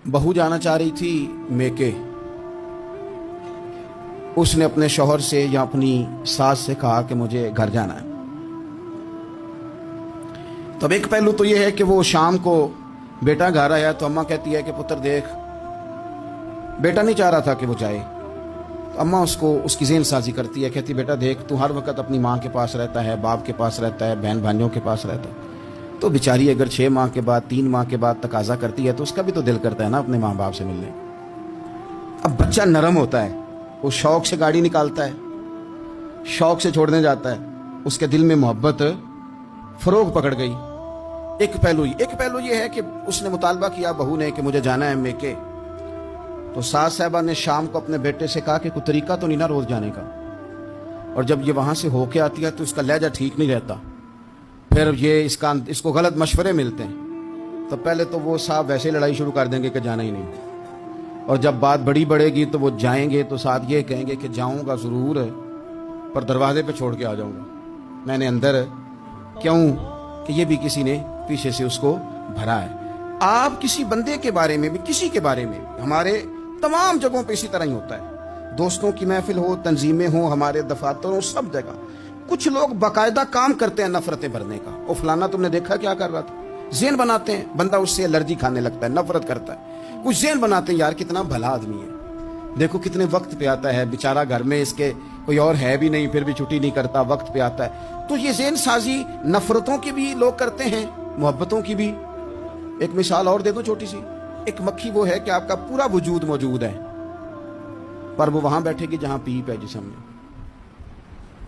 बहू जाना चाह रही थी मेके। उसने अपने शौहर से या अपनी सास से कहा कि मुझे घर जाना है। तब एक पहलू तो यह है कि वो शाम को बेटा घर आया तो अम्मा कहती है कि पुत्र देख, बेटा नहीं चाह रहा था कि वो जाए, तो अम्मा उसको उसकी ज़हन साजी करती है, कहती बेटा देख, तू हर वक्त अपनी माँ के पास रहता है, बाप के पास रहता है, बहन भाइयों के पास रहता है, तो बेचारी अगर 6 माह के बाद 3 माह के बाद तकाजा करती है तो उसका भी तो दिल करता है ना अपने माँ बाप से मिलने। अब बच्चा नरम होता है, वो शौक से गाड़ी निकालता है, शौक से छोड़ने जाता है, उसके दिल में मोहब्बत फरोग पकड़ गई। एक पहलू ये है कि उसने मुतालबा किया बहू ने कि मुझे जाना है मेके। तो सास साहबा ने शाम को अपने बेटे से कहा कि कोई तरीका तो नहीं ना रोज जाने का, और जब ये वहां से होके आती है तो इसका लहजा ठीक नहीं रहता, फिर ये इसको गलत मशवरे मिलते हैं। तो पहले तो वो साहब वैसे लड़ाई शुरू कर देंगे कि जाना ही नहीं, और जब बात बड़ी बढ़ेगी तो वो जाएंगे तो साथ ये कहेंगे कि जाऊंगा जरूर पर दरवाजे पे छोड़ के आ जाऊंगा, मैंने अंदर क्यों कि ये भी किसी ने पीछे से उसको भरा है। आप किसी बंदे के बारे में भी, किसी के बारे में, हमारे तमाम जगहों पे इसी तरह ही होता है। दोस्तों की महफिल हो, तंजीमें हो, हमारे दफातर हो, सब जगह कुछ लोग बाकायदा काम करते हैं नफरतें भरने का। ओ फलाना तुमने देखा क्या कर रहा था, ज़हन बनाते हैं, बंदा उससे एलर्जी खाने लगता है, नफरत करता है। कुछ ज़हन बनाते हैं यार कितना भला आदमी है, देखो कितने वक्त पे आता है, बेचारा घर में इसके कोई और है भी नहीं फिर भी छुट्टी नहीं करता, वक्त पे आता है। तो ये ज़हन साजी नफरतों की भी लोग करते हैं, मोहब्बतों की भी। एक मिसाल और दे दो छोटी सी, एक मक्खी वो है कि आपका पूरा वजूद मौजूद है पर वो वहां बैठेगी जहां पीप है जिस्म में,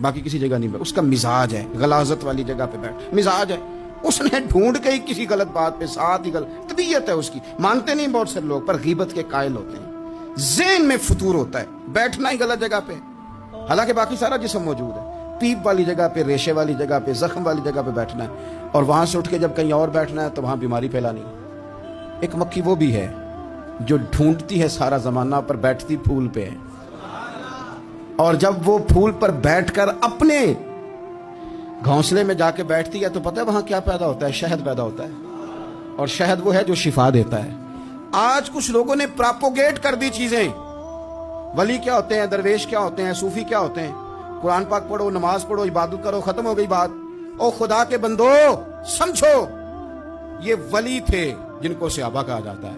बाकी किसी जगह नहीं बैठ। उसका मिजाज है गलाजत वाली जगह पे बैठ, मिजाज है, उसने ढूंढ के ही किसी गलत बात पे साथ ही गलत तबीयत है उसकी। मानते नहीं बहुत से लोग पर गीबत के कायल होते हैं, ज़हन में फतूर होता है, बैठना ही गलत जगह पे, हालांकि बाकी सारा जिस्म मौजूद है। पीप वाली जगह पे, रेशे वाली जगह पे, जख्म वाली जगह पे बैठना है, और वहां से उठ के जब कहीं और बैठना है तो वहां बीमारी फैलानी। एक मक्खी वो भी है जो ढूंढती है सारा जमाना पर बैठती फूल पे है, और जब वो फूल पर बैठकर अपने घोंसले में जाके बैठती है तो पता है वहां क्या पैदा होता है, शहद पैदा होता है, और शहद वो है जो शिफा देता है। आज कुछ लोगों ने प्रोपोगेट कर दी चीजें, वली क्या होते हैं, दरवेश क्या होते हैं, सूफी क्या होते हैं, कुरान पाक पढ़ो, नमाज पढ़ो, इबादत करो, खत्म हो गई बात। ओ खुदा के बंदो समझो, ये वली थे जिनको सहाबा कहा जाता है,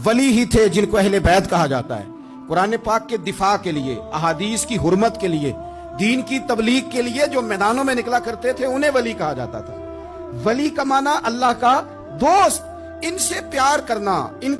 वली ही थे जिनको अहले बैत कहा जाता है। कुरान पाक के दिफा के लिए, अहादीस की हुर्मत के लिए, दीन की तबलीग के लिए जो मैदानों में निकला करते थे उन्हें वली कहा जाता था। वली का माना अल्लाह का दोस्त, इनसे प्यार करना, इन